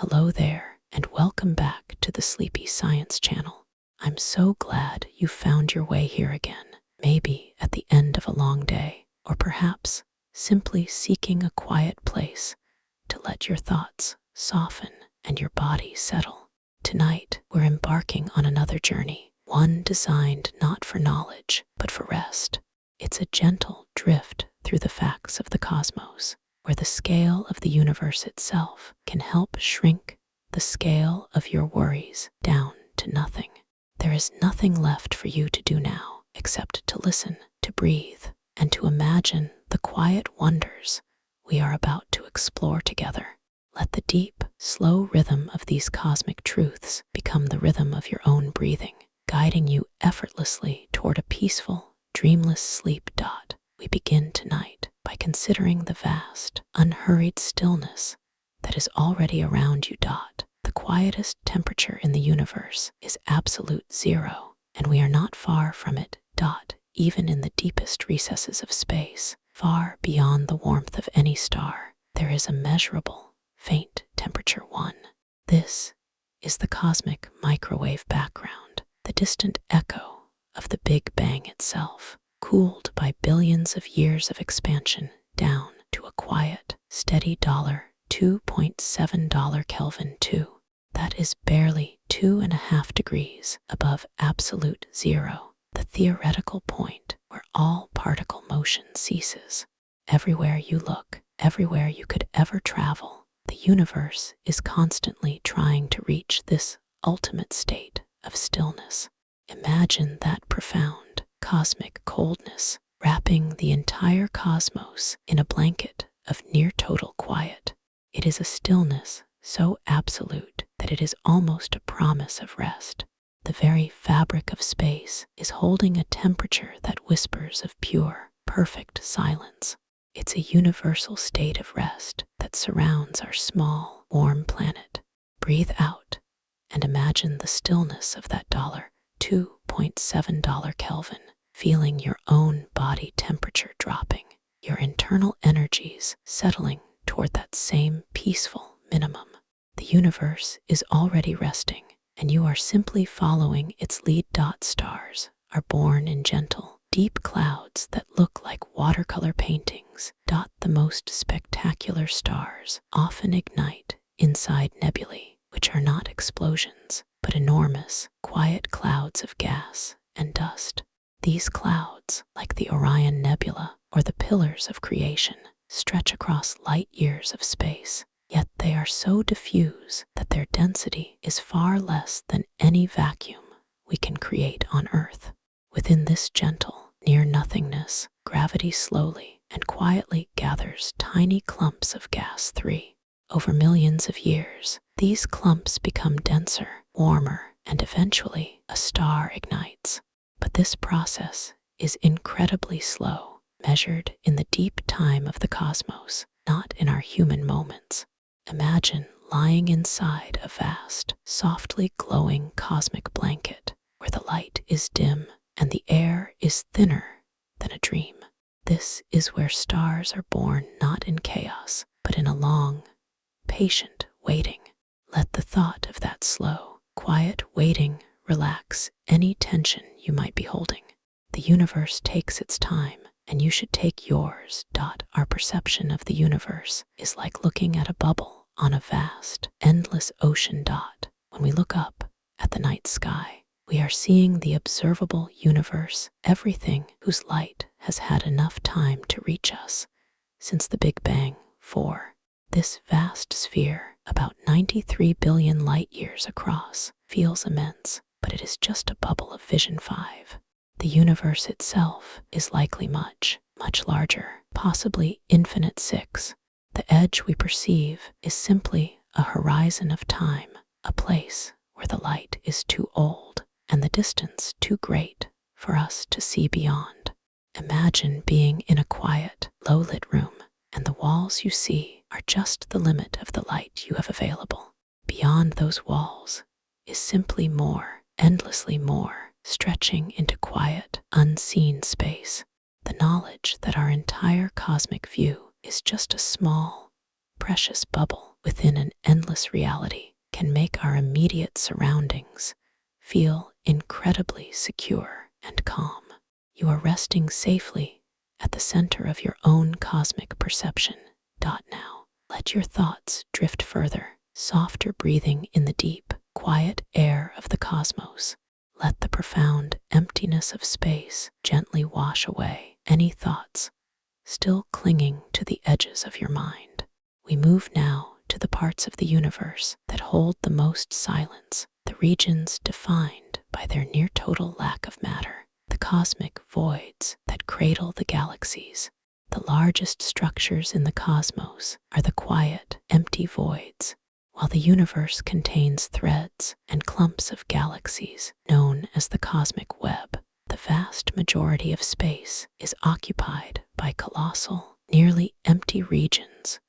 Hello there, and welcome back to the Sleepy Science Channel. I'm so glad you found your way here again, maybe at the end of a long day, or perhaps simply seeking a quiet place to let your thoughts soften and your body settle. Tonight, we're embarking on another journey, one designed not for knowledge, but for rest. It's a gentle drift through the facts of the cosmos, where the scale of the universe itself can help shrink the scale of your worries down to nothing. There is nothing left for you to do now except to listen, to breathe, and to imagine the quiet wonders we are about to explore together. Let the deep, slow rhythm of these cosmic truths become the rhythm of your own breathing, guiding you effortlessly toward a peaceful, dreamless sleep. We begin tonight by considering the vast, unhurried stillness that is already around you. The quietest temperature in the universe is absolute zero, and we are not far from it. Even in the deepest recesses of space, far beyond the warmth of any star, there is a measurable, faint temperature 1. This is the cosmic microwave background, the distant echo of the Big Bang itself, cooled by billions of years of expansion down to a quiet, steady $2.7 Kelvin 2. That is barely 2.5 degrees above absolute zero, the theoretical point where all particle motion ceases. Everywhere you look, everywhere you could ever travel, the universe is constantly trying to reach this ultimate state of stillness. Imagine that profound, cosmic coldness wrapping the entire cosmos in a blanket of near-total quiet. It is a stillness so absolute that it is almost a promise of rest. The very fabric of space is holding a temperature that whispers of pure, perfect silence. It's a universal state of rest that surrounds our small, warm planet. Breathe out and imagine the stillness of that $2.7 Kelvin, feeling your own body temperature dropping, your internal energies settling toward that same peaceful minimum. The universe is already resting, and you are simply following its lead. Stars are born in gentle, deep clouds that look like watercolor paintings. The most spectacular stars often ignite inside nebulae, which are not explosions, but enormous, quiet clouds of gas and dust. These clouds, like the Orion Nebula or the pillars of creation, stretch across light years of space, yet they are so diffuse that their density is far less than any vacuum we can create on Earth. Within this gentle, near-nothingness, gravity slowly and quietly gathers tiny clumps of gas. Over millions of years, these clumps become denser, warmer, and eventually a star ignites. But this process is incredibly slow, measured in the deep time of the cosmos, not in our human moments. Imagine lying inside a vast, softly glowing cosmic blanket where the light is dim and the air is thinner than a dream. This is where stars are born, not in chaos, but in a long, patient waiting. Let the thought of that slow, quiet waiting relax any tension you might be holding. The universe takes its time, and you should take yours. Our perception of the universe is like looking at a bubble on a vast, endless ocean. When we look up at the night sky, we are seeing the observable universe, everything whose light has had enough time to reach us since the Big Bang. This vast sphere, about 93 billion light years across, feels immense, but it is just a bubble of vision. The universe itself is likely much, much larger, possibly infinite. The edge we perceive is simply a horizon of time, a place where the light is too old and the distance too great for us to see beyond. Imagine being in a quiet, low-lit room, and the walls you see are just the limit of the light you have available. Beyond those walls is simply more, endlessly more, stretching into quiet, unseen space. The knowledge that our entire cosmic view is just a small, precious bubble within an endless reality can make our immediate surroundings feel incredibly secure and calm. You are resting safely at the center of your own cosmic perception. Now, let your thoughts drift further, softer breathing in the deep, quiet air of the cosmos. Let the profound emptiness of space gently wash away any thoughts still clinging to the edges of your mind. We move now to the parts of the universe that hold the most silence, the regions defined by their near-total lack of matter, the cosmic voids that cradle the galaxies. The largest structures in the cosmos are the quiet, empty voids, while the universe contains threads and clumps of galaxies known as the cosmic web. The vast majority of space is occupied by colossal, nearly empty regions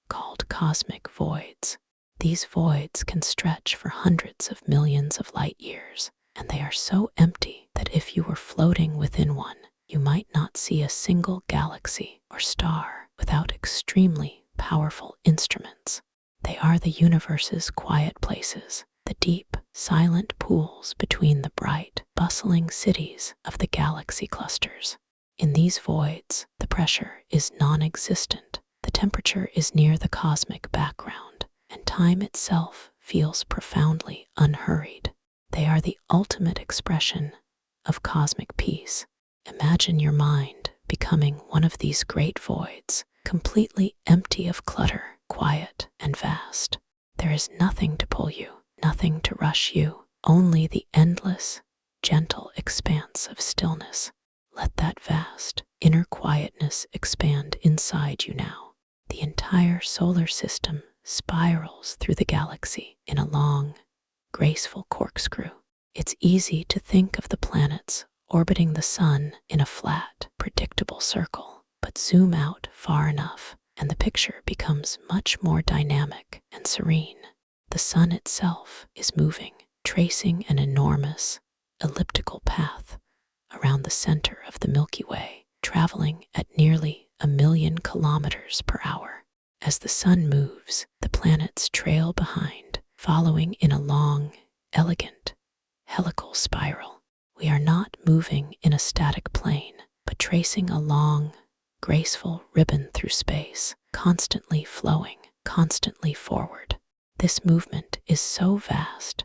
called cosmic voids. These voids can stretch for hundreds of millions of light years, and they are so empty that if you were floating within one, you might not see a single galaxy or star without extremely powerful instruments. They are the universe's quiet places, the deep, silent pools between the bright, bustling cities of the galaxy clusters. In these voids, the pressure is non-existent, the temperature is near the cosmic background, and time itself feels profoundly unhurried. They are the ultimate expression of cosmic peace. Imagine your mind becoming one of these great voids, completely empty of clutter, quiet and vast. There is nothing to pull you, nothing to rush you, only the endless, gentle expanse of stillness. Let that vast, inner quietness expand inside you now. The entire solar system spirals through the galaxy in a long, graceful corkscrew. It's easy to think of the planets orbiting the sun in a flat, predictable circle, but zoom out far enough, and the picture becomes much more dynamic and serene. The sun itself is moving, tracing an enormous, elliptical path around the center of the Milky Way, traveling at nearly 1,000,000 kilometers per hour. As the sun moves, the planets trail behind, following in a long, elegant, helical spiral. We are not moving in a static plane, but tracing a long, graceful ribbon through space, constantly flowing, constantly forward. This movement is so vast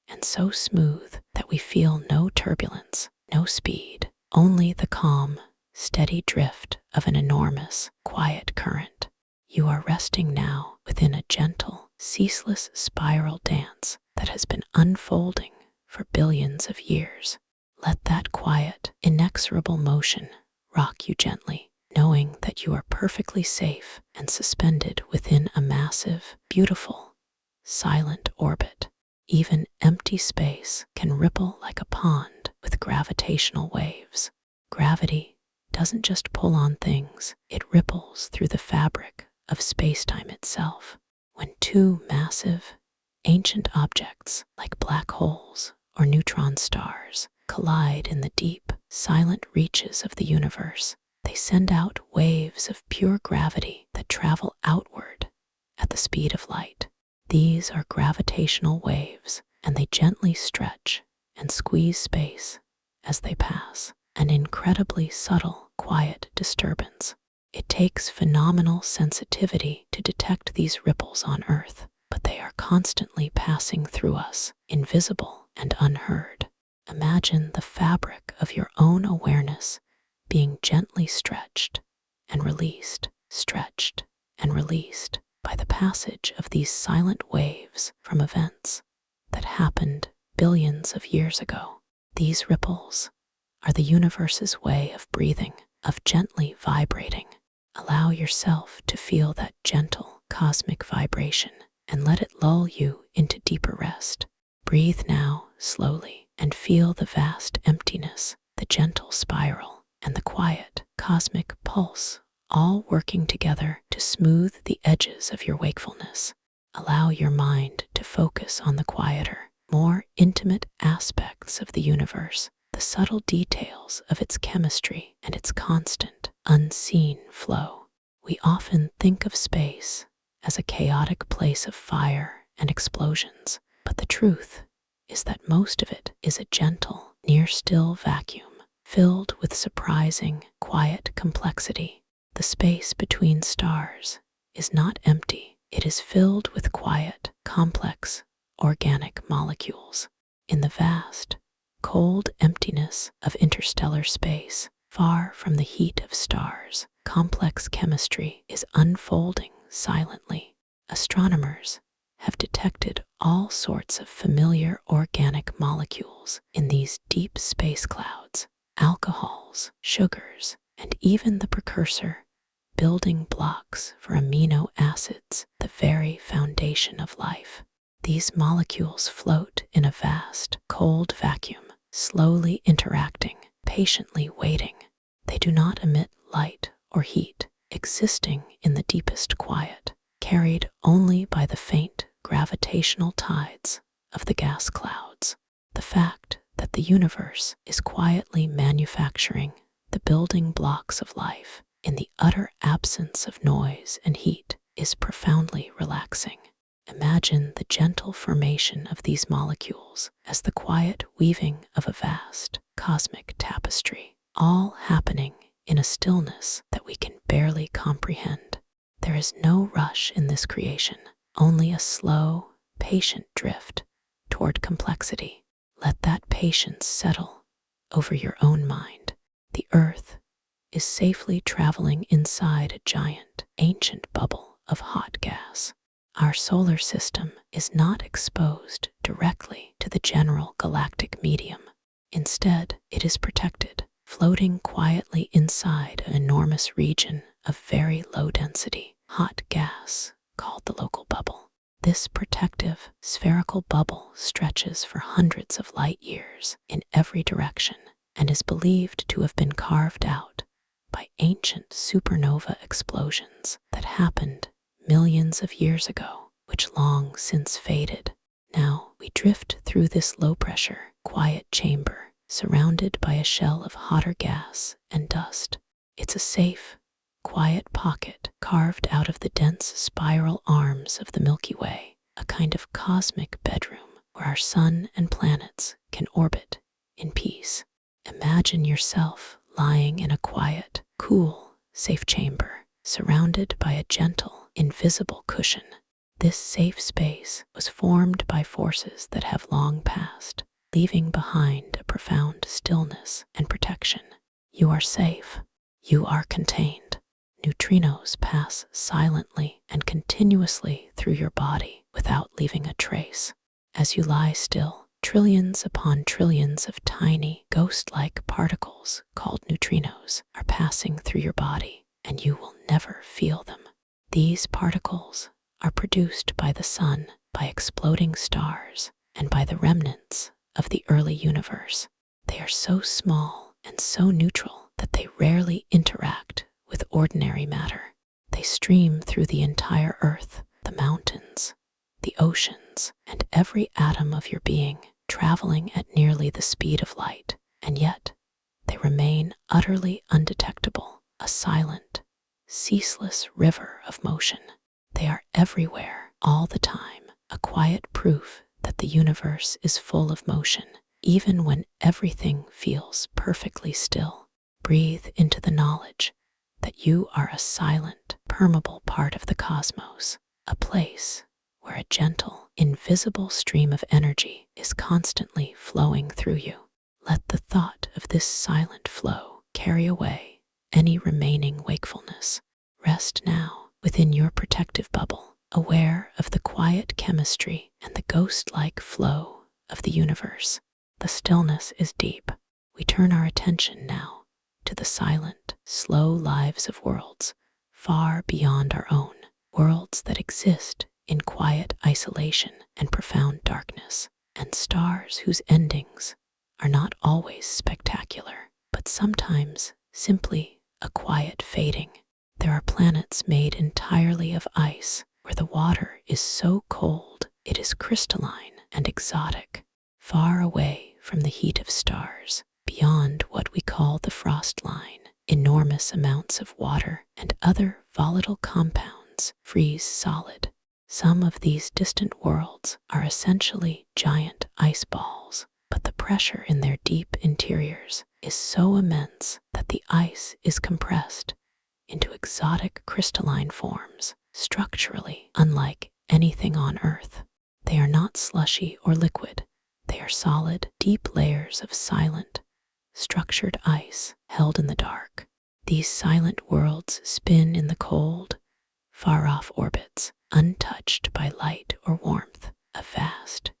and so smooth that we feel no turbulence, no speed, only the calm, steady drift of an enormous, quiet current. You are resting now within a gentle, ceaseless spiral dance that has been unfolding for billions of years. Let that quiet, inexorable motion rock you gently, knowing that you are perfectly safe and suspended within a massive, beautiful, silent orbit. Even empty space can ripple like a pond with gravitational waves. Gravity doesn't just pull on things, it ripples through the fabric of space-time itself. When two massive, ancient objects like black holes or neutron stars collide in the deep, silent reaches of the universe, they send out waves of pure gravity that travel outward at the speed of light. These are gravitational waves, and they gently stretch and squeeze space as they pass, an incredibly subtle, quiet disturbance. It takes phenomenal sensitivity to detect these ripples on Earth, but they are constantly passing through us, invisible and unheard. Imagine the fabric of your own awareness being gently stretched and released, stretched and released by the passage of these silent waves from events that happened billions of years ago. These ripples are the universe's way of breathing, of gently vibrating. Allow yourself to feel that gentle cosmic vibration and let it lull you into deeper rest. Breathe now slowly and feel the vast emptiness, the gentle spiral, and the quiet cosmic pulse all working together to smooth the edges of your wakefulness. Allow your mind to focus on the quieter, more intimate aspects of the universe, the subtle details of its chemistry and its constant, unseen flow. We often think of space as a chaotic place of fire and explosions, but the truth is that most of it is a gentle, near-still vacuum filled with surprising, quiet complexity. The space between stars is not empty. It is filled with quiet, complex, organic molecules. In the vast, cold emptiness of interstellar space, far from the heat of stars, complex chemistry is unfolding silently. Astronomers have detected all sorts of familiar organic molecules in these deep space clouds, alcohols, sugars, and even the precursor building blocks for amino acids, the very foundation of life. These molecules float in a vast, cold vacuum, slowly interacting, patiently waiting. They do not emit light or heat, existing in the deepest quiet, carried only by the faint gravitational tides of the gas clouds. The fact that the universe is quietly manufacturing the building blocks of life in the utter absence of noise and heat is profoundly relaxing. Imagine the gentle formation of these molecules as the quiet weaving of a vast cosmic tapestry, all happening in a stillness that we can barely comprehend. There is no rush in this creation, only a slow, patient drift toward complexity. Let that patience settle over your own mind. The Earth is safely traveling inside a giant, ancient bubble of hot gas. Our solar system is not exposed directly to the general galactic medium. Instead, it is protected, floating quietly inside an enormous region of very low density, hot gas called the local bubble. This protective, spherical bubble stretches for hundreds of light years in every direction and is believed to have been carved out by ancient supernova explosions that happened millions of years ago, which long since faded. Now we drift through this low-pressure, quiet chamber, surrounded by a shell of hotter gas and dust. It's a safe, quiet pocket carved out of the dense spiral arms of the Milky Way, a kind of cosmic bedroom where our sun and planets can orbit in peace. Imagine yourself lying in a quiet, cool, safe chamber, surrounded by a gentle, invisible cushion. This safe space was formed by forces that have long passed, leaving behind a profound stillness and protection. You are safe. You are contained. Neutrinos pass silently and continuously through your body without leaving a trace. As you lie still, trillions upon trillions of tiny, ghost-like particles called neutrinos are passing through your body, and you will never feel them. These particles are produced by the sun, by exploding stars, and by the remnants of the early universe. They are so small and so neutral that they rarely interact with ordinary matter. They stream through the entire earth, the mountains, the oceans, and every atom of your being, traveling at nearly the speed of light, and yet they remain utterly undetectable, a silent, ceaseless river of motion. They are everywhere, all the time, a quiet proof that the universe is full of motion, even when everything feels perfectly still. Breathe into the knowledge that you are a silent, permeable part of the cosmos, a place where a gentle, invisible stream of energy is constantly flowing through you. Let the thought of this silent flow carry away any remaining wakefulness. Rest now within your protective bubble, aware of the quiet chemistry and the ghost-like flow of the universe. The stillness is deep. We turn our attention now to the silent, slow lives of worlds far beyond our own, worlds that exist in quiet isolation and profound darkness, and stars whose endings are not always spectacular, but sometimes simply a quiet fading. There are planets made entirely of ice, where the water is so cold it is crystalline and exotic, far away from the heat of stars, beyond what we call the frost line. Enormous amounts of water and other volatile compounds oceans freeze solid. Some of these distant worlds are essentially giant ice balls, but the pressure in their deep interiors is so immense that the ice is compressed into exotic crystalline forms, structurally unlike anything on Earth. They are not slushy or liquid. They are solid, deep layers of silent, structured ice held in the dark. These silent worlds spin in the cold, far-off orbits, untouched by light or warmth, a vast,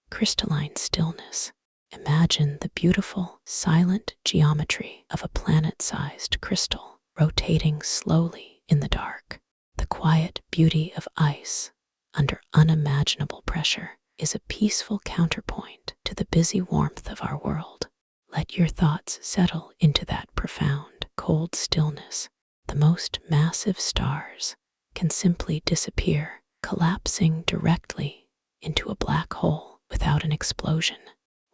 crystalline stillness. Imagine the beautiful, silent geometry of a planet-sized crystal rotating slowly in the dark. The quiet beauty of ice under unimaginable pressure is a peaceful counterpoint to the busy warmth of our world. Let your thoughts settle into that profound, cold stillness. The most massive stars can simply disappear, collapsing directly into a black hole without an explosion.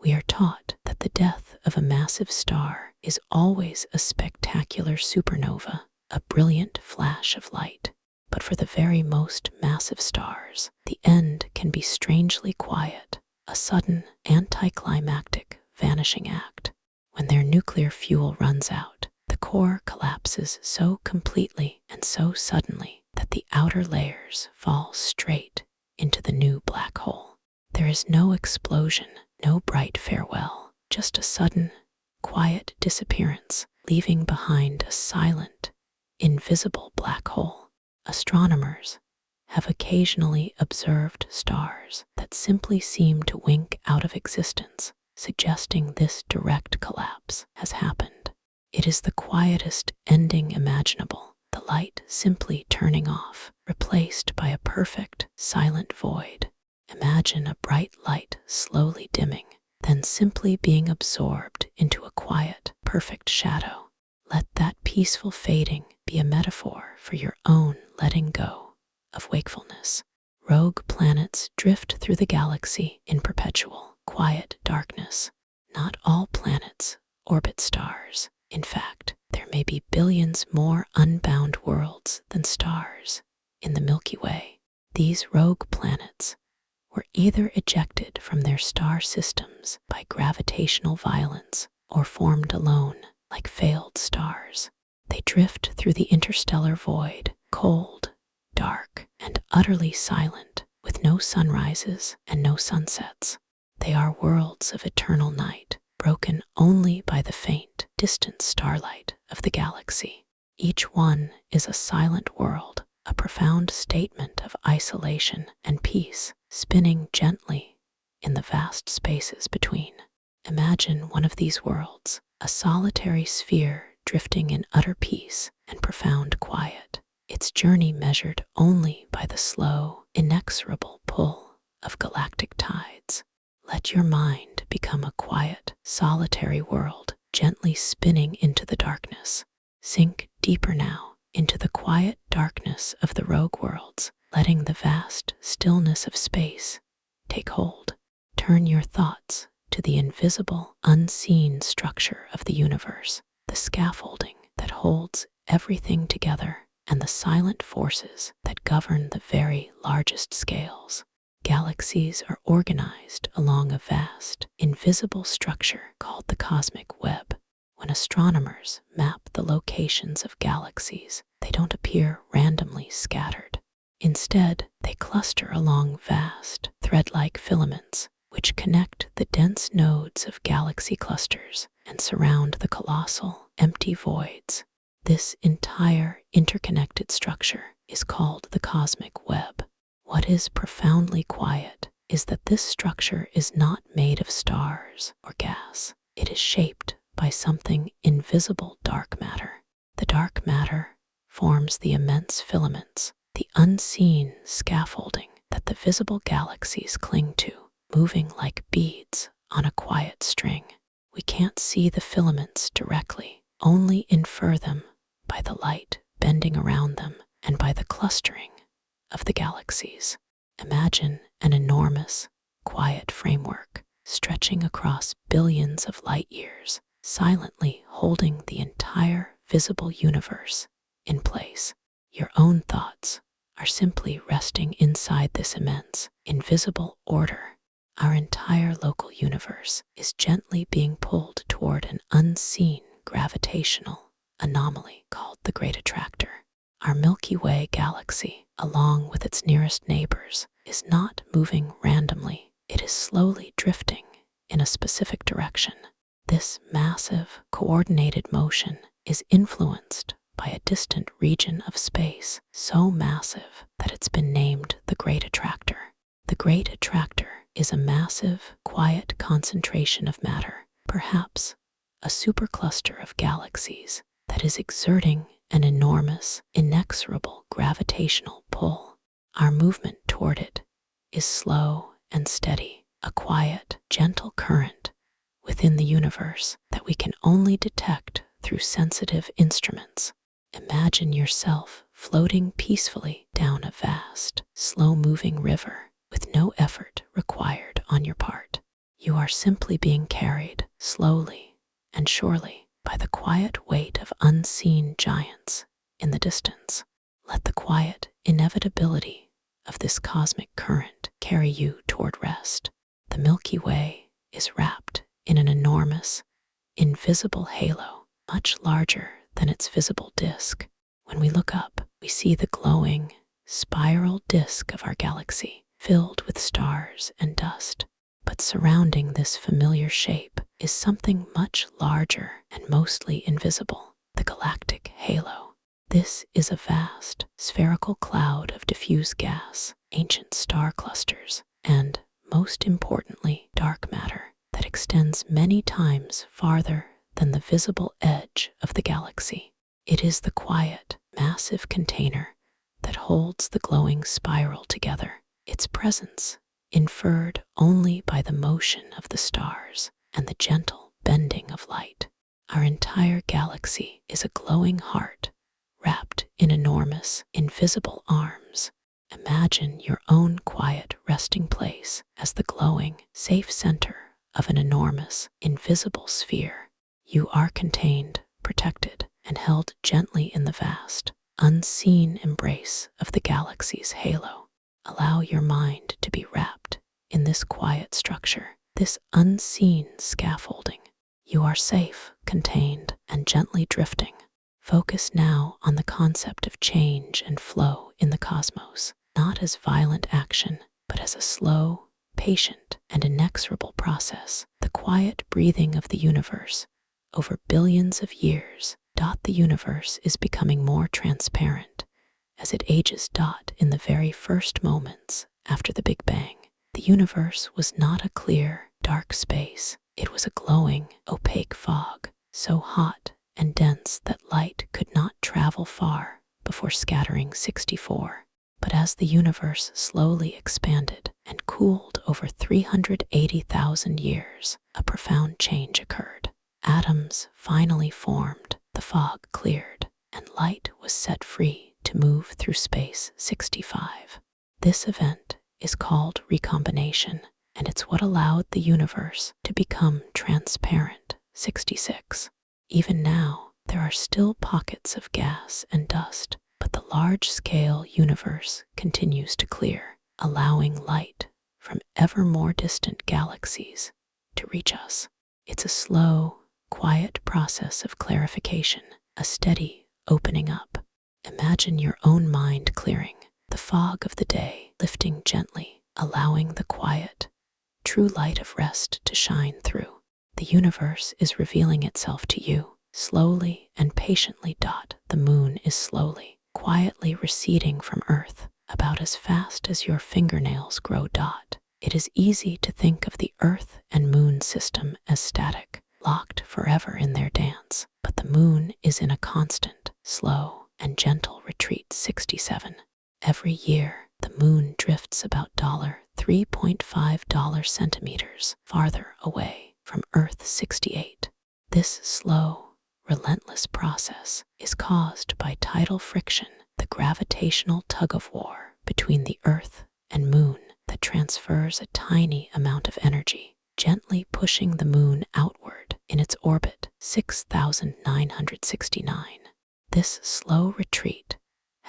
We are taught that the death of a massive star is always a spectacular supernova, a brilliant flash of light. But for the very most massive stars, the end can be strangely quiet, a sudden, anticlimactic vanishing act. When their nuclear fuel runs out, the core collapses so completely and so suddenly that the outer layers fall straight into the new black hole. There is no explosion, no bright farewell, just a sudden, quiet disappearance, leaving behind a silent, invisible black hole. Astronomers have occasionally observed stars that simply seem to wink out of existence, suggesting this direct collapse has happened. It is the quietest ending imaginable, the light simply turning off, replaced by a perfect, silent void. Imagine a bright light slowly dimming, then simply being absorbed into a quiet, perfect shadow. Let that peaceful fading be a metaphor for your own letting go of wakefulness. Rogue planets drift through the galaxy in perpetual, quiet darkness. Not all planets orbit stars. In fact, there may be billions more unbound worlds than stars in the Milky Way. These rogue planets were either ejected from their star systems by gravitational violence or formed alone like failed stars. They drift through the interstellar void, cold, dark, and utterly silent, with no sunrises and no sunsets. They are worlds of eternal night, broken only by the faint, distant starlight of the galaxy. Each one is a silent world, a profound statement of isolation and peace, spinning gently in the vast spaces between. Imagine one of these worlds, a solitary sphere drifting in utter peace and profound quiet, its journey measured only by the slow, inexorable pull of galactic tides. Let your mind become a quiet, solitary world, gently spinning into the darkness. Sink deeper now into the quiet darkness of the rogue worlds, letting the vast stillness of space take hold. Turn your thoughts to the invisible, unseen structure of the universe, the scaffolding that holds everything together, and the silent forces that govern the very largest scales. Galaxies are organized along a vast, invisible structure called the cosmic web. When astronomers map the locations of galaxies, they don't appear randomly scattered. Instead, they cluster along vast, thread-like filaments, which connect the dense nodes of galaxy clusters and surround the colossal, empty voids. This entire interconnected structure is called the cosmic web. What is profoundly quiet is that this structure is not made of stars or gas. It is shaped by something invisible, dark matter. The dark matter forms the immense filaments, the unseen scaffolding that the visible galaxies cling to, moving like beads on a quiet string. We can't see the filaments directly, only infer them by the light bending around them and by the clustering of the galaxies. Imagine an enormous, quiet framework stretching across billions of light years, silently holding the entire visible universe in place. Your own thoughts are simply resting inside this immense, invisible order. Our entire local universe is gently being pulled toward an unseen gravitational anomaly called the Great Attractor. Our Milky Way galaxy, along with its nearest neighbors, is not moving randomly. It is slowly drifting in a specific direction. This massive, coordinated motion is influenced by a distant region of space so massive that it's been named the Great Attractor. The Great Attractor is a massive, quiet concentration of matter, perhaps a supercluster of galaxies, that is exerting an enormous, inexorable gravitational pull. Our movement toward it is slow and steady, a quiet, gentle current within the universe that we can only detect through sensitive instruments. Imagine yourself floating peacefully down a vast, slow-moving river with no effort required on your part. You are simply being carried slowly and surely by the quiet weight of unseen giants in the distance. Let the quiet inevitability of this cosmic current carry you toward rest. The Milky Way is wrapped in an enormous, invisible halo, much larger than its visible disk. When we look up, we see the glowing, spiral disk of our galaxy, filled with stars and dust. But surrounding this familiar shape is something much larger and mostly invisible, the galactic halo. This is a vast, spherical cloud of diffuse gas, ancient star clusters, and, most importantly, dark matter that extends many times farther than the visible edge of the galaxy. It is the quiet, massive container that holds the glowing spiral together. Its presence, inferred only by the motion of the stars and the gentle bending of light. Our entire galaxy is a glowing heart, wrapped in enormous, invisible arms. Imagine your own quiet resting place as the glowing, safe center of an enormous, invisible sphere. You are contained, protected, and held gently in the vast, unseen embrace of the galaxy's halo. Allow your mind to be wrapped in this quiet structure, this unseen scaffolding. You are safe, contained, and gently drifting. Focus now on the concept of change and flow in the cosmos, not as violent action, but as a slow, patient, and inexorable process. The quiet breathing of the universe. Over billions of years, the universe is becoming more transparent as it ages. In the very first moments after the Big Bang, the universe was not a clear, dark space. It was a glowing, opaque fog, so hot and dense that light could not travel far before scattering 64. But as the universe slowly expanded and cooled over 380,000 years, a profound change occurred. Atoms finally formed, the fog cleared, and light was set free to move through space 65. This event is called recombination, and it's what allowed the universe to become transparent 66. Even now, there are still pockets of gas and dust, but the large-scale universe continues to clear, allowing light from ever more distant galaxies to reach us. It's a slow, quiet process of clarification, a steady opening up. Imagine your own mind clearing, the fog of the day lifting gently, allowing the quiet, true light of rest to shine through. The universe is revealing itself to you, slowly and patiently. The moon is slowly, quietly receding from Earth, about as fast as your fingernails grow. It is easy to think of the Earth and Moon system as static, locked forever in their dance, but the moon is in a constant, slow, and gentle retreat. 67. Every year, the moon drifts about $3.5 centimeters farther away from Earth. 68. This slow, relentless process is caused by tidal friction, the gravitational tug-of-war between the Earth and Moon that transfers a tiny amount of energy, gently pushing the moon outward in its orbit. 6,969. This slow retreat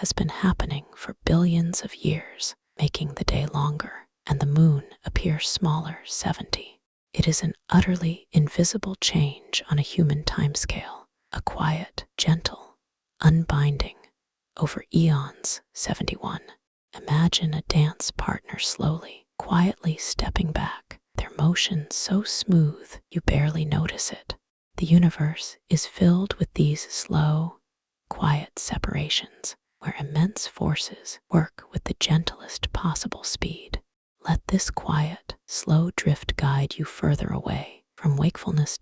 has been happening for billions of years, making the day longer and the moon appear smaller 70. It is an utterly invisible change on a human timescale, a quiet, gentle, unbinding over eons 71. Imagine a dance partner slowly, quietly stepping back, their motion so smooth you barely notice it. The universe is filled with these slow, quiet separations where immense forces work with the gentlest possible speed. Let this quiet, slow drift guide you further away from wakefulness.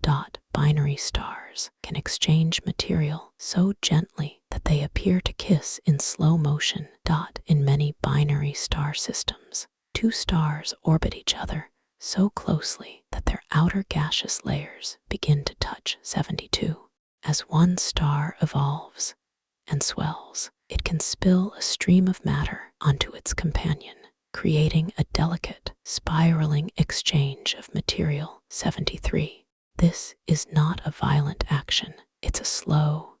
Binary stars can exchange material so gently that they appear to kiss in slow motion. In many binary star systems, two stars orbit each other so closely that their outer gaseous layers begin to touch 72. As one star evolves and swells, it can spill a stream of matter onto its companion, creating a delicate, spiraling exchange of material. 73. This is not a violent action. It's a slow,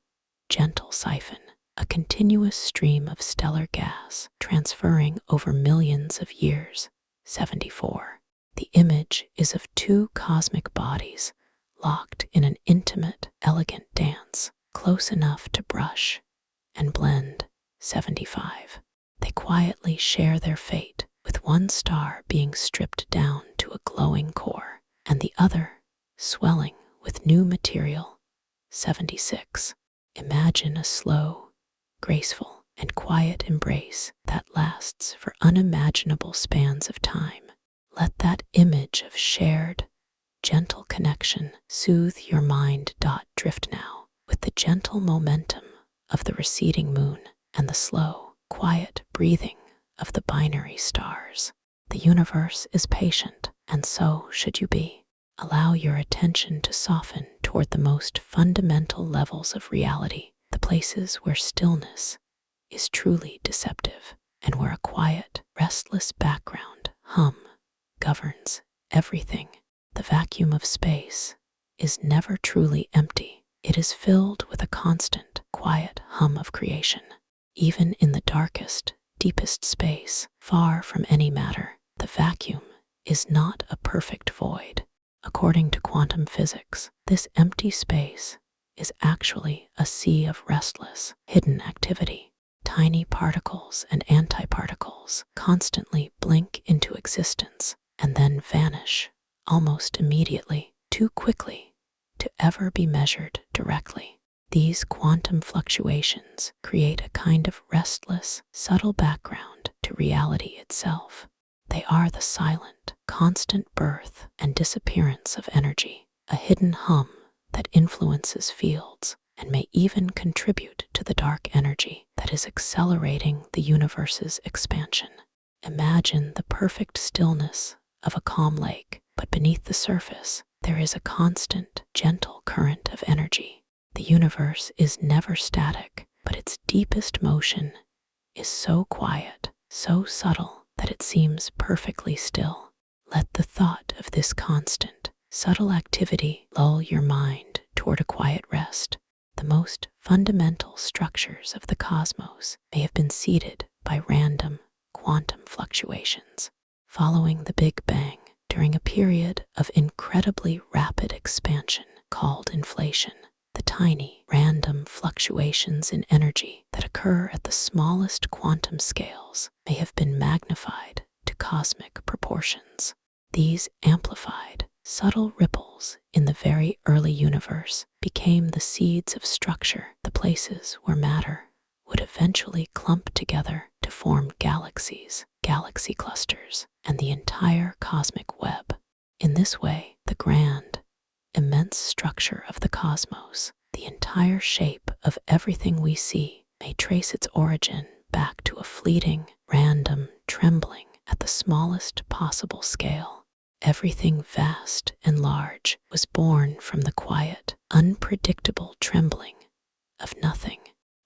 gentle siphon, a continuous stream of stellar gas transferring over millions of years. 74. The image is of two cosmic bodies locked in an intimate, elegant dance, close enough to brush and blend. 75. They quietly share their fate, with one star being stripped down to a glowing core, and the other swelling with new material. 76. Imagine a slow, graceful, and quiet embrace that lasts for unimaginable spans of time. Let that image of shared, gentle connection soothe your mind. Drift now with the gentle momentum of the receding moon and the slow, quiet breathing of the binary stars. The universe is patient, and so should you be. Allow your attention to soften toward the most fundamental levels of reality, the places where stillness is truly deceptive, and where a quiet, restless background hum governs everything. The vacuum of space is never truly empty. It is filled with a constant, quiet hum of creation. Even in the darkest, deepest space, far from any matter, the vacuum is not a perfect void. According to quantum physics, this empty space is actually a sea of restless, hidden activity. Tiny particles and antiparticles constantly blink into existence and then vanish almost immediately, too quickly to ever be measured directly. These quantum fluctuations create a kind of restless, subtle background to reality itself. They are the silent, constant birth and disappearance of energy, a hidden hum that influences fields and may even contribute to the dark energy that is accelerating the universe's expansion. Imagine the perfect stillness of a calm lake, but beneath the surface, there is a constant, gentle current of energy. The universe is never static, but its deepest motion is so quiet, so subtle, that it seems perfectly still. Let the thought of this constant, subtle activity lull your mind toward a quiet rest. The most fundamental structures of the cosmos may have been seeded by random quantum fluctuations. Following the Big Bang, during a period of incredibly rapid expansion called inflation, the tiny, random fluctuations in energy that occur at the smallest quantum scales may have been magnified to cosmic proportions. These amplified, subtle ripples in the very early universe became the seeds of structure, the places where matter would eventually clump together to form galaxies, galaxy clusters, and the entire cosmic web. In this way, the grand, immense structure of the cosmos, the entire shape of everything we see, may trace its origin back to a fleeting, random trembling at the smallest possible scale. Everything vast and large was born from the quiet, unpredictable trembling of nothing.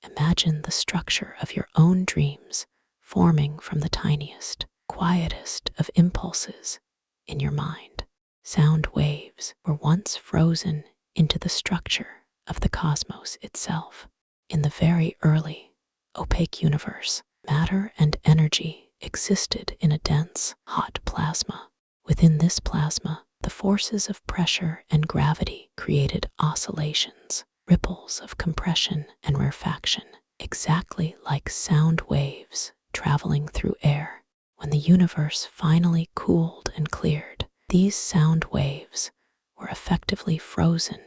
Imagine the structure of your own dreams forming from the tiniest, quietest of impulses in your mind. Sound waves were once frozen into the structure of the cosmos itself. In the very early, opaque universe, matter and energy existed in a dense, hot plasma. Within this plasma, the forces of pressure and gravity created oscillations, ripples of compression and rarefaction, exactly like sound waves traveling through air. When the universe finally cooled and cleared, these sound waves were effectively frozen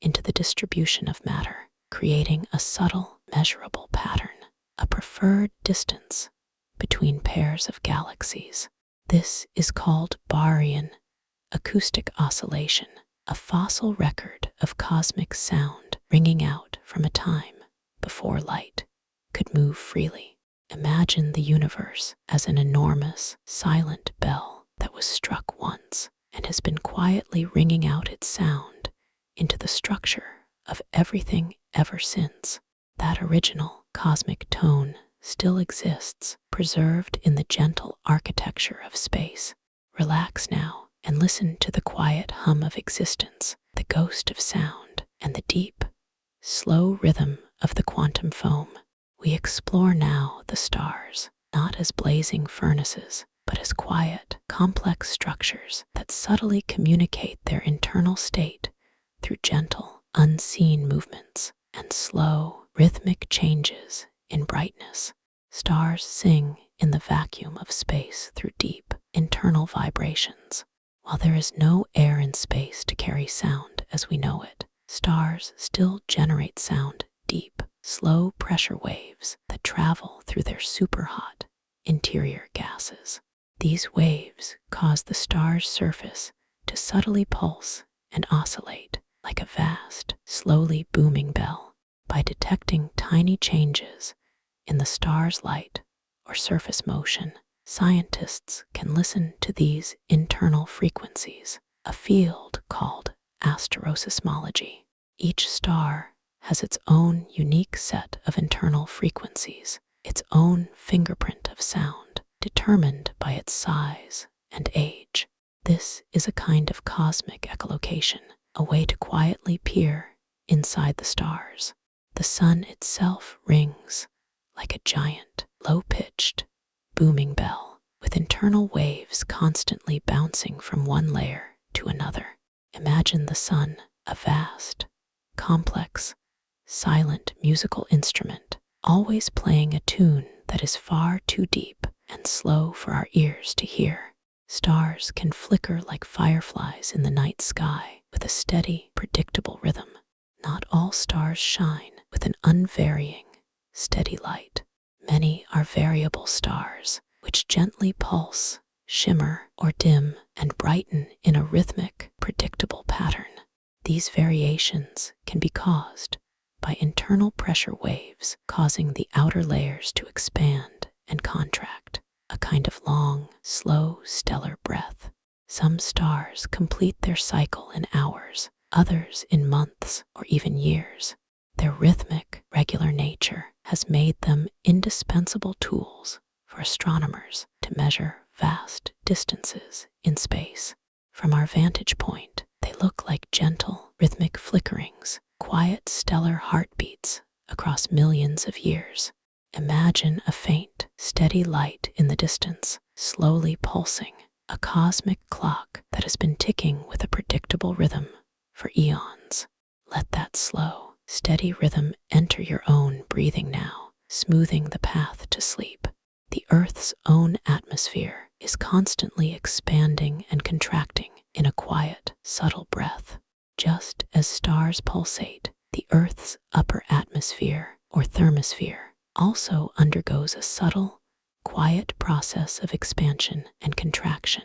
into the distribution of matter, creating a subtle, measurable pattern, a preferred distance between pairs of galaxies. This is called Baryon acoustic oscillation, a fossil record of cosmic sound ringing out from a time before light could move freely. Imagine the universe as an enormous, silent bell that was struck once and has been quietly ringing out its sound into the structure of everything ever since. That original cosmic tone still exists, preserved in the gentle architecture of space. Relax now and listen to the quiet hum of existence, the ghost of sound, and the deep, slow rhythm of the quantum foam. We explore now the stars, not as blazing furnaces, but as quiet, complex structures that subtly communicate their internal state through gentle, unseen movements and slow, rhythmic changes in brightness. Stars sing in the vacuum of space through deep, internal vibrations. While there is no air in space to carry sound as we know it, stars still generate sound, deep, slow pressure waves that travel through their superhot interior gases. These waves cause the star's surface to subtly pulse and oscillate like a vast, slowly booming bell. By detecting tiny changes in the star's light or surface motion, scientists can listen to these internal frequencies, a field called asteroseismology. Each star has its own unique set of internal frequencies, its own fingerprint of sound, determined by its size and age. This is a kind of cosmic echolocation, a way to quietly peer inside the stars. The sun itself rings like a giant, low-pitched, booming bell, with internal waves constantly bouncing from one layer to another. Imagine the sun, a vast, complex, silent musical instrument, always playing a tune that is far too deep and slow for our ears to hear. Stars can flicker like fireflies in the night sky with a steady, predictable rhythm. Not all stars shine with an unvarying, steady light. Many are variable stars, which gently pulse, shimmer, or dim and brighten in a rhythmic, predictable pattern. These variations can be caused by internal pressure waves causing the outer layers to expand and contract, a kind of long, slow, stellar breath. Some stars complete their cycle in hours, others in months or even years. Their rhythmic, regular nature has made them indispensable tools for astronomers to measure vast distances in space. From our vantage point, they look like gentle, rhythmic flickerings, quiet stellar heartbeats across millions of years. Imagine a faint, steady light in the distance, slowly pulsing, a cosmic clock that has been ticking with a predictable rhythm for eons. Let that slow, steady rhythm enter your own breathing now, smoothing the path to sleep. The Earth's own atmosphere is constantly expanding and contracting in a quiet, subtle breath. Just as stars pulsate, the Earth's upper atmosphere, or thermosphere, also undergoes a subtle, quiet process of expansion and contraction.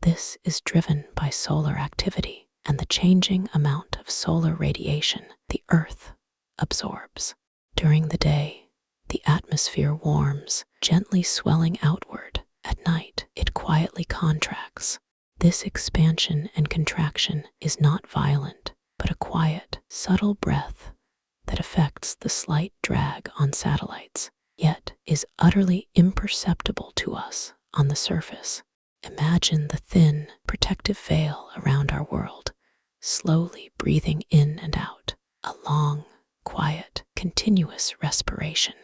This is driven by solar activity and the changing amount of solar radiation the Earth absorbs. During the day, the atmosphere warms, gently swelling outward. At night, it quietly contracts. This expansion and contraction is not violent, but a quiet, subtle breath that affects the slight drag on satellites, yet is utterly imperceptible to us on the surface. Imagine the thin, protective veil around our world, slowly breathing in and out, a long, quiet, continuous respiration.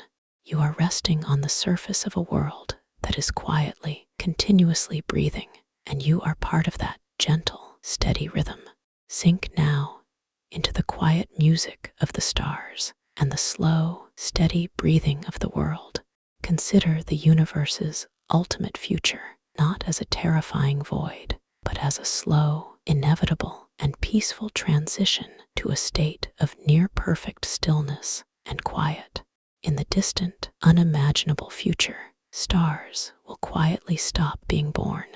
You are resting on the surface of a world that is quietly, continuously breathing, and you are part of that gentle, steady rhythm. Sink now into the quiet music of the stars and the slow, steady breathing of the world. Consider the universe's ultimate future not as a terrifying void, but as a slow, inevitable, and peaceful transition to a state of near-perfect stillness and quiet. In the distant, unimaginable future, stars will quietly stop being born.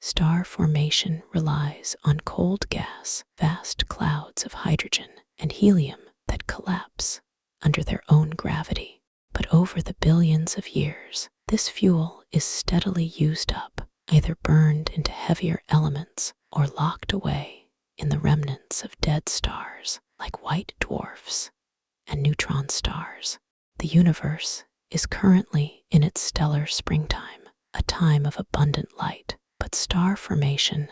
Star formation relies on cold gas, vast clouds of hydrogen and helium that collapse under their own gravity. But over the billions of years, this fuel is steadily used up, either burned into heavier elements or locked away in the remnants of dead stars like white dwarfs and neutron stars. The universe is currently in its stellar springtime, a time of abundant light, but star formation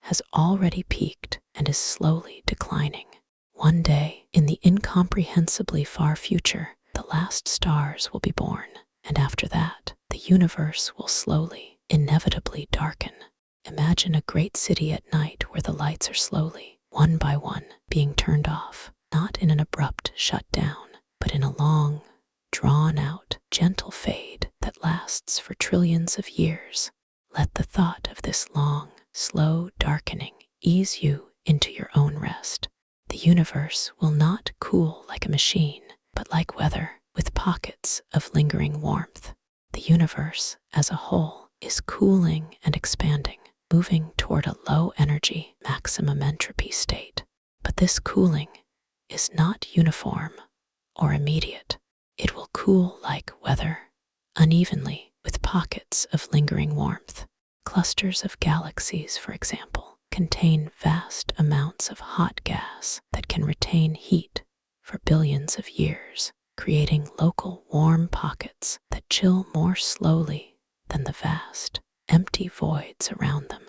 has already peaked and is slowly declining. One day, in the incomprehensibly far future, the last stars will be born, and after that, the universe will slowly, inevitably darken. Imagine a great city at night where the lights are slowly, one by one, being turned off, not in an abrupt shutdown, but in a long, drawn-out, gentle fade that lasts for trillions of years. Let the thought of this long, slow darkening ease you into your own rest. The universe will not cool like a machine, but like weather, with pockets of lingering warmth. The universe, as a whole, is cooling and expanding, moving toward a low-energy, maximum entropy state. But this cooling is not uniform or immediate. It will cool like weather, unevenly, with pockets of lingering warmth. Clusters of galaxies, for example, contain vast amounts of hot gas that can retain heat for billions of years, creating local warm pockets that chill more slowly than the vast, empty voids around them.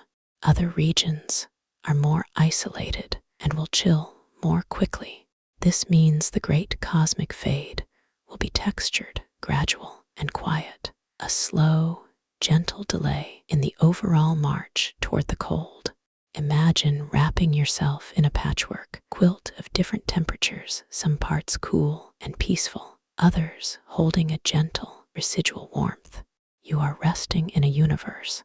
Other regions are more isolated and will chill more quickly. This means the great cosmic fade will be textured, gradual, and quiet, a slow, gentle delay in the overall march toward the cold. Imagine wrapping yourself in a patchwork quilt of different temperatures, some parts cool and peaceful, others holding a gentle, residual warmth. You are resting in a universe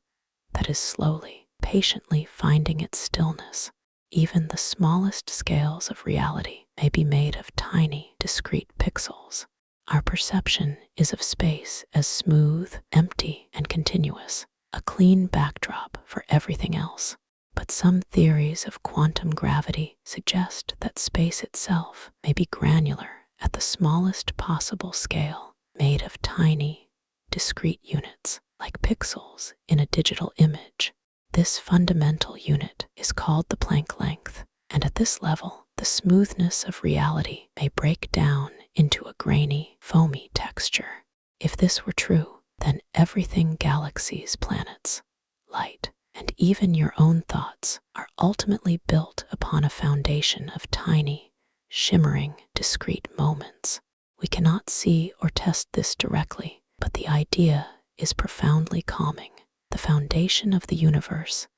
that is slowly, patiently finding its stillness. Even the smallest scales of reality may be made of tiny, discrete pixels. Our perception is of space as smooth, empty, and continuous, a clean backdrop for everything else. But some theories of quantum gravity suggest that space itself may be granular at the smallest possible scale, made of tiny, discrete units, like pixels in a digital image. This fundamental unit is called the Planck length, and at this level, the smoothness of reality may break down into a grainy, foamy texture. If this were true, then everything galaxies, planets, light, and even your own thoughts are ultimately built upon a foundation of tiny, shimmering, discrete moments. We cannot see or test this directly, but the idea is profoundly calming. The foundation of the universe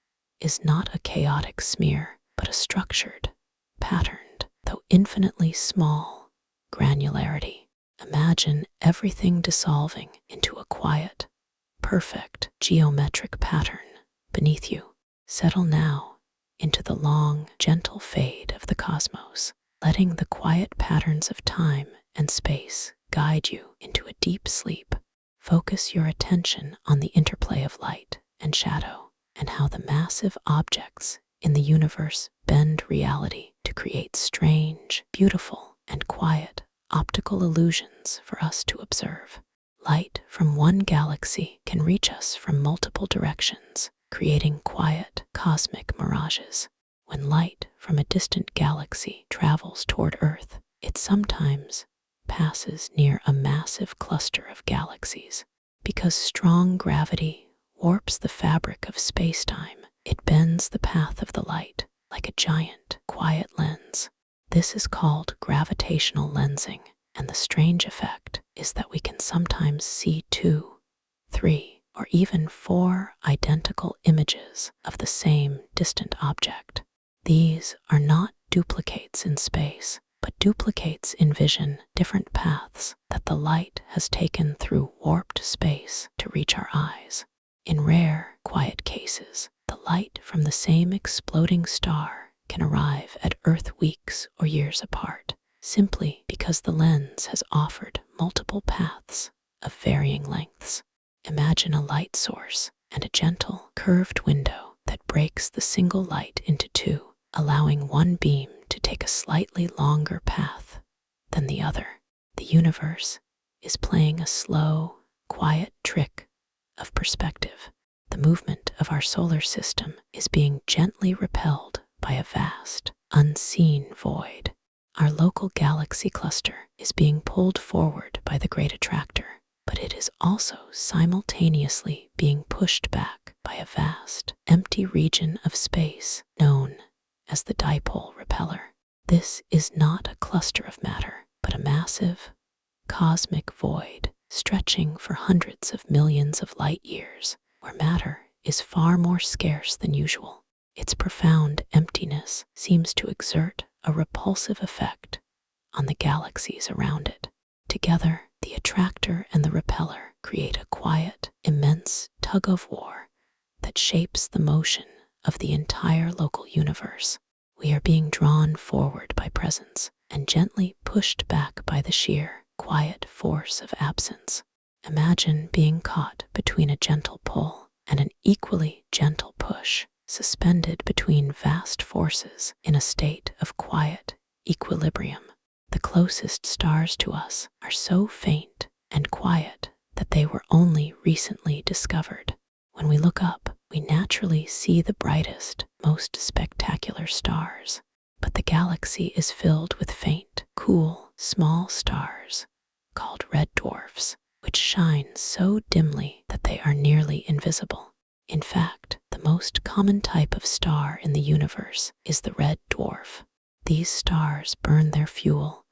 is not a chaotic smear, but a structured, patterned, though infinitely small, granularity. Imagine everything dissolving into a quiet, perfect, geometric pattern beneath you. Settle now into the long, gentle fade of the cosmos, letting the quiet patterns of time and space guide you into a deep sleep. Focus your attention on the interplay of light and shadow and how the massive objects in the universe bend reality to create strange, beautiful, and quiet optical illusions for us to observe. Light from one galaxy can reach us from multiple directions, creating quiet, cosmic mirages. When light from a distant galaxy travels toward Earth, it sometimes passes near a massive cluster of galaxies. Because strong gravity warps the fabric of space-time, it bends the path of the light like a giant, quiet lens. This is called gravitational lensing, and the strange effect is that we can sometimes see 2, 3, or even 4 identical images of the same distant object. These are not duplicates in space, but duplicates in vision, different paths that the light has taken through warped space to reach our eyes. In rare, quiet cases, the light from the same exploding star can arrive at Earth weeks or years apart, simply because the lens has offered multiple paths of varying lengths. Imagine a light source and a gentle, curved window that breaks the single light into 2, allowing one beam to take a slightly longer path than the other. The universe is playing a slow, quiet trick of perspective. The movement of our solar system is being gently repelled by a vast, unseen void. Our local galaxy cluster is being pulled forward by the Great Attractor, but it is also simultaneously being pushed back by a vast, empty region of space known as the dipole repeller. This is not a cluster of matter, but a massive, cosmic void stretching for hundreds of millions of light years, where matter is far more scarce than usual. Its profound emptiness seems to exert a repulsive effect on the galaxies around it. Together, the attractor and the repeller create a quiet, immense tug-of-war that shapes the motion of the entire local universe. We are being drawn forward by presence and gently pushed back by the sheer, quiet force of absence. Imagine being caught between a gentle pull and an equally gentle push, suspended between vast forces in a state of quiet equilibrium. The closest stars to us are so faint and quiet that they were only recently discovered. When we look up, we naturally see the brightest, most spectacular stars, but the galaxy is filled with faint, cool, small stars called red dwarfs, which shine so dimly that they are nearly invisible. In fact, the most common type of star in the universe is the red dwarf. These stars burn their fuel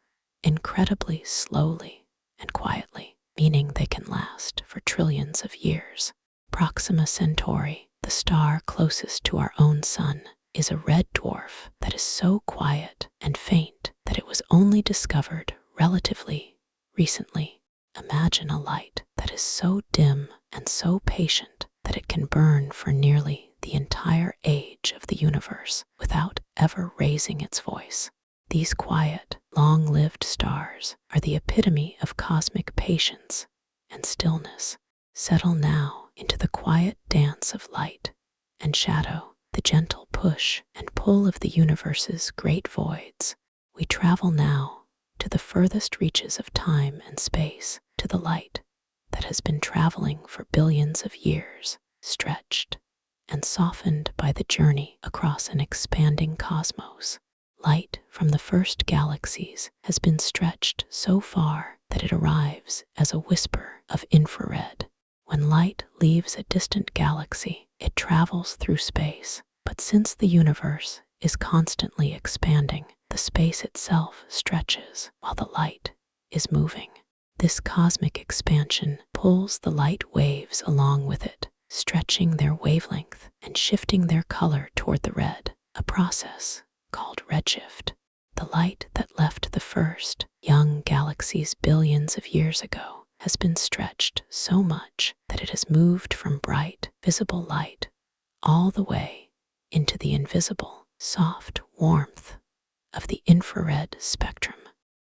incredibly slowly and quietly, meaning they can last for trillions of years. Proxima Centauri, the star closest to our own sun, is a red dwarf that is so quiet and faint that it was only discovered relatively recently. Imagine a light that is so dim and so patient that it can burn for nearly the entire age of the universe without ever raising its voice. These quiet, long-lived stars are the epitome of cosmic patience and stillness. Settle now into the quiet dance of light and shadow, the gentle push and pull of the universe's great voids. We travel now to the furthest reaches of time and space, to the light that has been traveling for billions of years, stretched and softened by the journey across an expanding cosmos. Light from the first galaxies has been stretched so far that it arrives as a whisper of infrared. When light leaves a distant galaxy, it travels through space, but since the universe is constantly expanding, the space itself stretches while the light is moving. This cosmic expansion pulls the light waves along with it, stretching their wavelength and shifting their color toward the red, a process called redshift. The light that left the first young galaxies billions of years ago has been stretched so much that it has moved from bright, visible light all the way into the invisible, soft warmth of the infrared spectrum.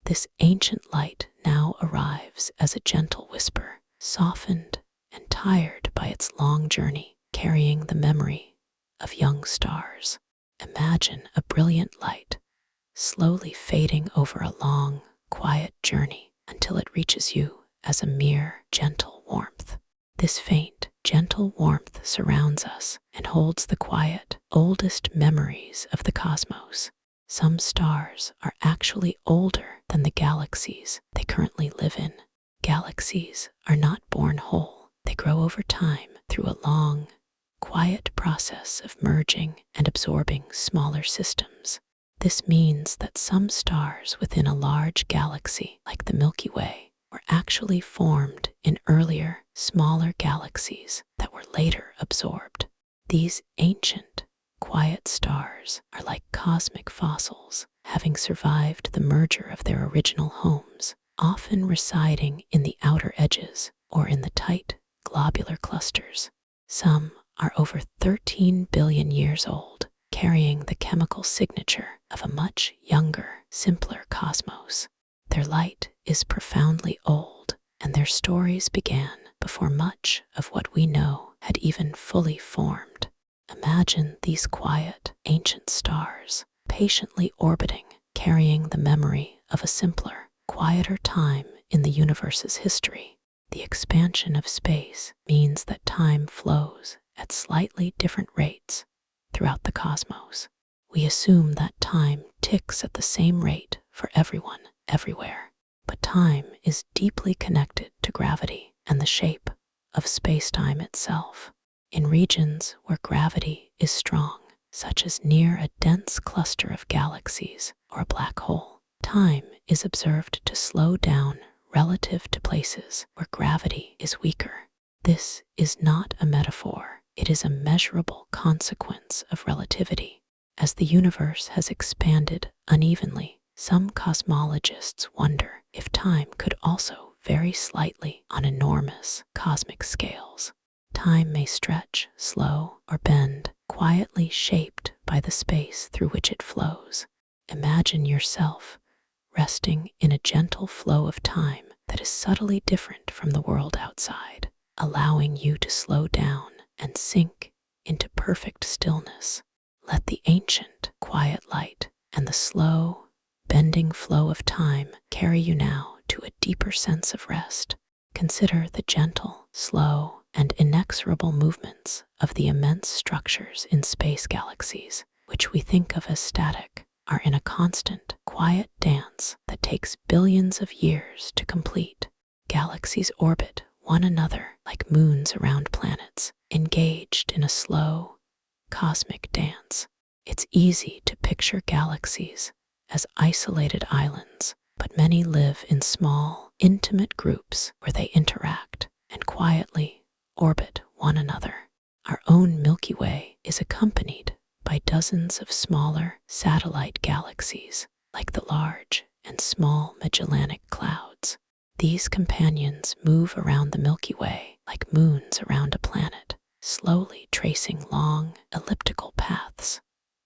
This ancient light now arrives as a gentle whisper, softened and tired by its long journey, carrying the memory of young stars. Imagine a brilliant light slowly fading over a long, quiet journey until it reaches you as a mere gentle warmth. This faint, gentle warmth surrounds us and holds the quiet, oldest memories of the cosmos. Some stars are actually older than the galaxies they currently live in. Galaxies are not born whole. They grow over time through a long, quiet process of merging and absorbing smaller systems. This means that some stars within a large galaxy, like the Milky Way, were actually formed in earlier, smaller galaxies that were later absorbed. These ancient, quiet stars are like cosmic fossils, having survived the merger of their original homes, often residing in the outer edges or in the tight, globular clusters. Some are over 13 billion years old, carrying the chemical signature of a much younger, simpler cosmos. Their light is profoundly old, and their stories began before much of what we know had even fully formed. Imagine these quiet, ancient stars, patiently orbiting, carrying the memory of a simpler, quieter time in the universe's history. The expansion of space means that time flows at slightly different rates throughout the cosmos. We assume that time ticks at the same rate for everyone, everywhere. But time is deeply connected to gravity and the shape of space-time itself. In regions where gravity is strong, such as near a dense cluster of galaxies or a black hole, time is observed to slow down relative to places where gravity is weaker. This is not a metaphor, it is a measurable consequence of relativity. As the universe has expanded unevenly, some cosmologists wonder if time could also vary slightly on enormous cosmic scales. Time may stretch, slow, or bend, quietly shaped by the space through which it flows. Imagine yourself resting in a gentle flow of time that is subtly different from the world outside, allowing you to slow down and sink into perfect stillness. Let the ancient, quiet light and the slow, bending flow of time carry you now to a deeper sense of rest. Consider the gentle, slow, and inexorable movements of the immense structures in space galaxies, which we think of as static, are in a constant, quiet dance that takes billions of years to complete. Galaxies orbit one another like moons around planets, engaged in a slow, cosmic dance. It's easy to picture galaxies as isolated islands, but many live in small, intimate groups where they interact and quietly orbit one another. Our own Milky Way is accompanied by dozens of smaller satellite galaxies, like the large and small Magellanic Clouds. These companions move around the Milky Way like moons around a planet, slowly tracing long, elliptical paths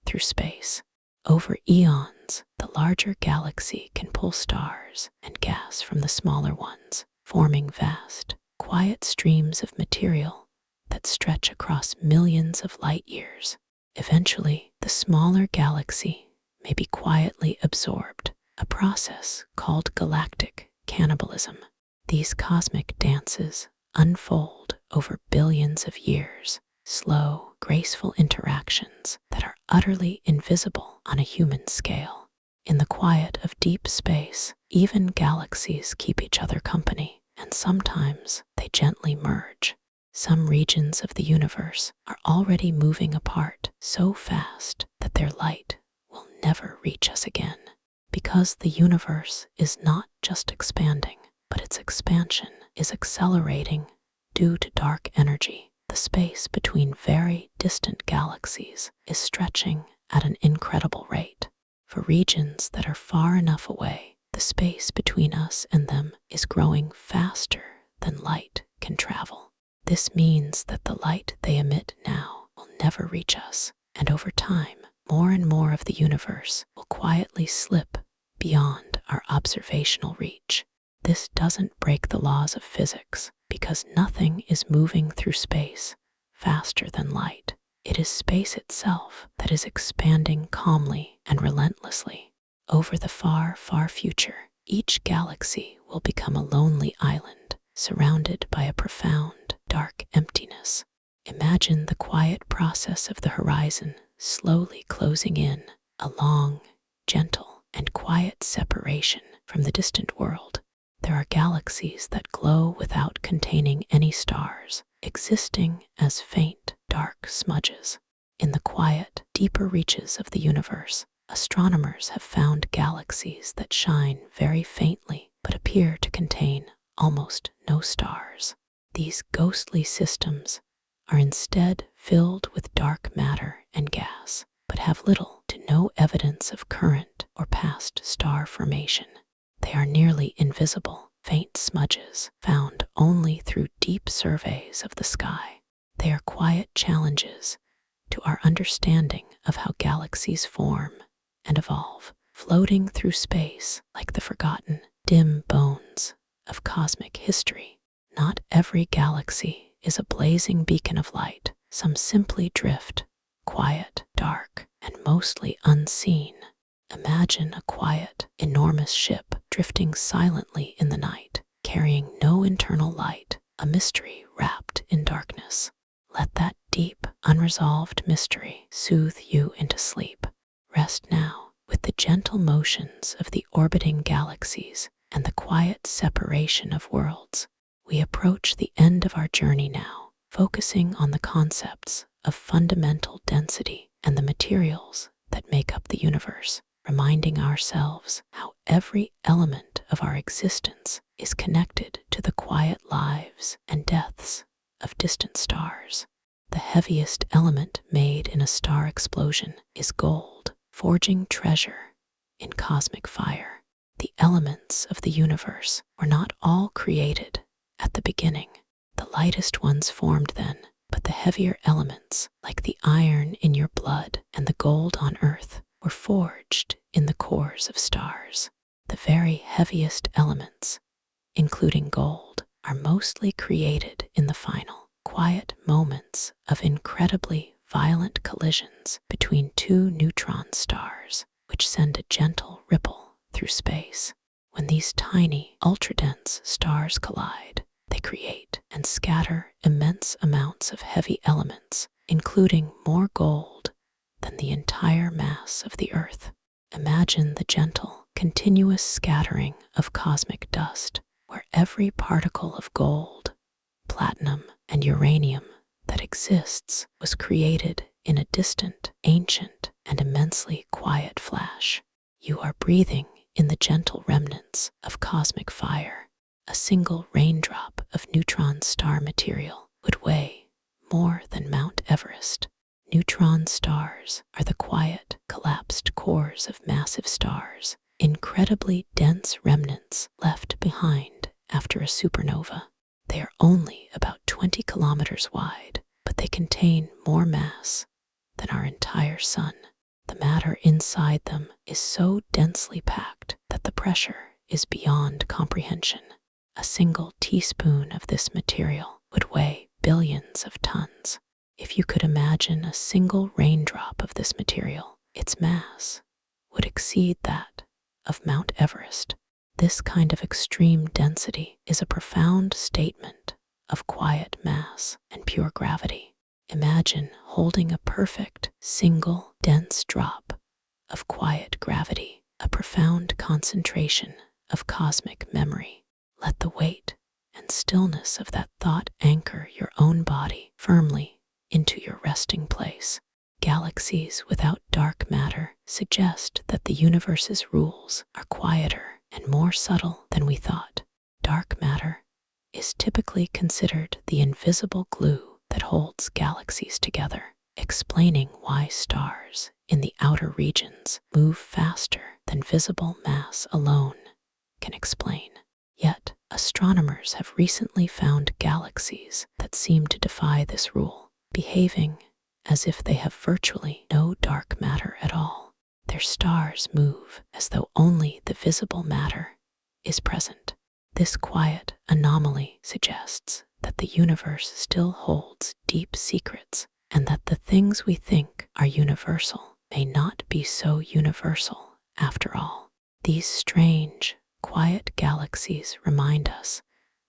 through space. Over eons, the larger galaxy can pull stars and gas from the smaller ones, forming vast, quiet streams of material that stretch across millions of light years. Eventually, the smaller galaxy may be quietly absorbed, a process called galactic cannibalism. These cosmic dances unfold over billions of years, slow, graceful interactions that are utterly invisible on a human scale. In the quiet of deep space, even galaxies keep each other company, and sometimes they gently merge. Some regions of the universe are already moving apart so fast that their light will never reach us again. Because the universe is not just expanding, but its expansion is accelerating due to dark energy. The space between very distant galaxies is stretching at an incredible rate. For regions that are far enough away, the space between us and them is growing faster than light can travel. This means that the light they emit now will never reach us, and over time, more and more of the universe will quietly slip beyond our observational reach. This doesn't break the laws of physics, because nothing is moving through space faster than light. It is space itself that is expanding calmly and relentlessly. Over the far, far future, each galaxy will become a lonely island, surrounded by a profound, dark emptiness. Imagine the quiet process of the horizon slowly closing in, a long, gentle, and quiet separation from the distant world. There are galaxies that glow without containing any stars, existing as faint, dark smudges. In the quiet, deeper reaches of the universe, astronomers have found galaxies that shine very faintly but appear to contain almost no stars. These ghostly systems are instead filled with dark matter and gas, but have little to no evidence of current or past star formation. They are nearly invisible, faint smudges found only through deep surveys of the sky. They are quiet challenges to our understanding of how galaxies form and evolve, floating through space like the forgotten, dim bones of cosmic history. Not every galaxy is a blazing beacon of light. Some simply drift, quiet, dark, and mostly unseen. Imagine a quiet, enormous ship drifting silently in the night, carrying no internal light, a mystery wrapped in darkness. Let that deep, unresolved mystery soothe you into sleep. Rest now with the gentle motions of the orbiting galaxies and the quiet separation of worlds. We approach the end of our journey now, focusing on the concepts of fundamental density and the materials that make up the universe, reminding ourselves how every element of our existence is connected to the quiet lives and deaths of distant stars. The heaviest element made in a star explosion is gold, forging treasure in cosmic fire. The elements of the universe were not all created at the beginning. The lightest ones formed then, but the heavier elements, like the iron in your blood and the gold on Earth, were forged in the cores of stars. The very heaviest elements, including gold, are mostly created in the final, quiet moments of incredibly violent collisions between two neutron stars, which send a gentle ripple through space. When these tiny, ultra-dense stars collide, they create and scatter immense amounts of heavy elements, including more gold than the entire mass of the Earth. Imagine the gentle, continuous scattering of cosmic dust, where every particle of gold, platinum, and uranium that exists was created in a distant, ancient, and immensely quiet flash. You are breathing in the gentle remnants of cosmic fire. A single raindrop of neutron star material would weigh more than Mount Everest. Neutron stars are the quiet, collapsed cores of massive stars, incredibly dense remnants left behind after a supernova. They are only about 20 kilometers wide, but they contain more mass than our entire sun. The matter inside them is so densely packed that the pressure is beyond comprehension. A single teaspoon of this material would weigh billions of tons. If you could imagine a single raindrop of this material, its mass would exceed that of Mount Everest. This kind of extreme density is a profound statement of quiet mass and pure gravity. Imagine holding a perfect, single, dense drop of quiet gravity, a profound concentration of cosmic memory. Let the weight and stillness of that thought anchor your own body firmly into your resting place. Galaxies without dark matter suggest that the universe's rules are quieter and more subtle than we thought. Dark matter is typically considered the invisible glue that holds galaxies together, explaining why stars in the outer regions move faster than visible mass alone can explain. Yet, astronomers have recently found galaxies that seem to defy this rule, behaving as if they have virtually no dark matter at all. Their stars move as though only the visible matter is present. This quiet anomaly suggests that the universe still holds deep secrets, and that the things we think are universal may not be so universal after all. These strange, quiet galaxies remind us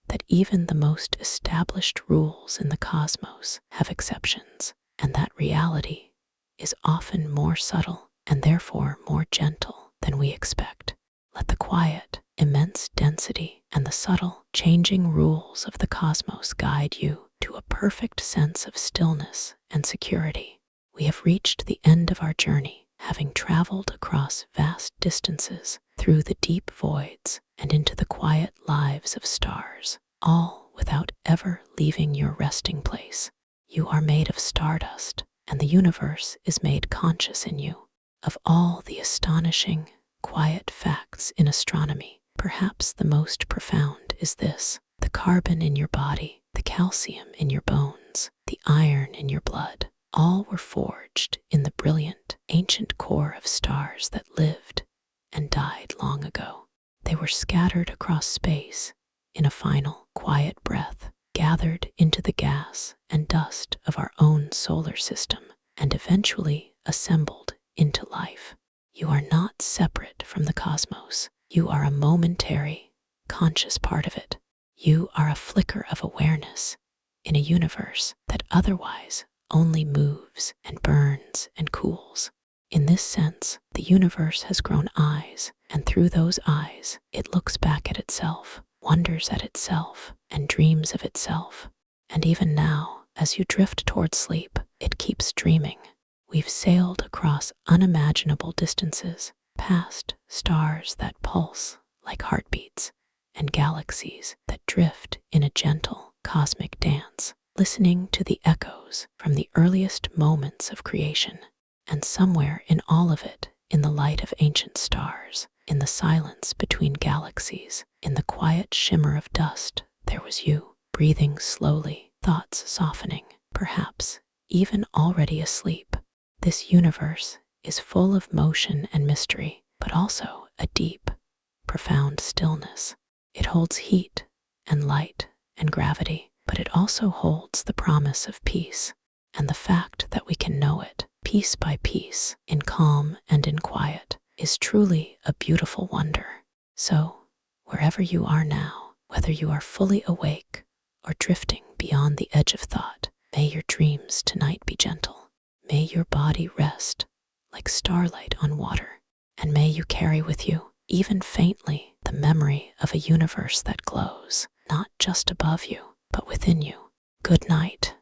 that even the most established rules in the cosmos have exceptions, and that reality is often more subtle and therefore more gentle than we expect. Let the quiet, immense density and the subtle, changing rules of the cosmos guide you to a perfect sense of stillness and security. We have reached the end of our journey, having traveled across vast distances through the deep voids and into the quiet lives of stars, all without ever leaving your resting place. You are made of stardust, and the universe is made conscious in you. Of all the astonishing, quiet facts in astronomy, perhaps the most profound is this: the carbon in your body, the calcium in your bones, the iron in your blood, all were forged in the brilliant, ancient core of stars that lived and died long ago. They were scattered across space in a final, quiet breath, gathered into the gas and dust of our own solar system, and eventually assembled into life. You are not separate from the cosmos. You are a momentary, conscious part of it. You are a flicker of awareness in a universe that otherwise only moves and burns and cools. In this sense, the universe has grown eyes, and through those eyes, it looks back at itself, wonders at itself, and dreams of itself. And even now, as you drift toward sleep, it keeps dreaming. We've sailed across unimaginable distances, past stars that pulse like heartbeats, and galaxies that drift in a gentle cosmic dance, listening to the echoes from the earliest moments of creation. And somewhere in all of it, in the light of ancient stars, in the silence between galaxies, in the quiet shimmer of dust, there was you, breathing slowly, thoughts softening, perhaps even already asleep. This universe is full of motion and mystery, but also a deep, profound stillness. It holds heat and light and gravity, but it also holds the promise of peace, and the fact that we can know it, piece by piece, in calm and in quiet, is truly a beautiful wonder. So, wherever you are now, whether you are fully awake or drifting beyond the edge of thought, may your dreams tonight be gentle. May your body rest like starlight on water, and may you carry with you, even faintly, the memory of a universe that glows, not just above you, but within you. Good night.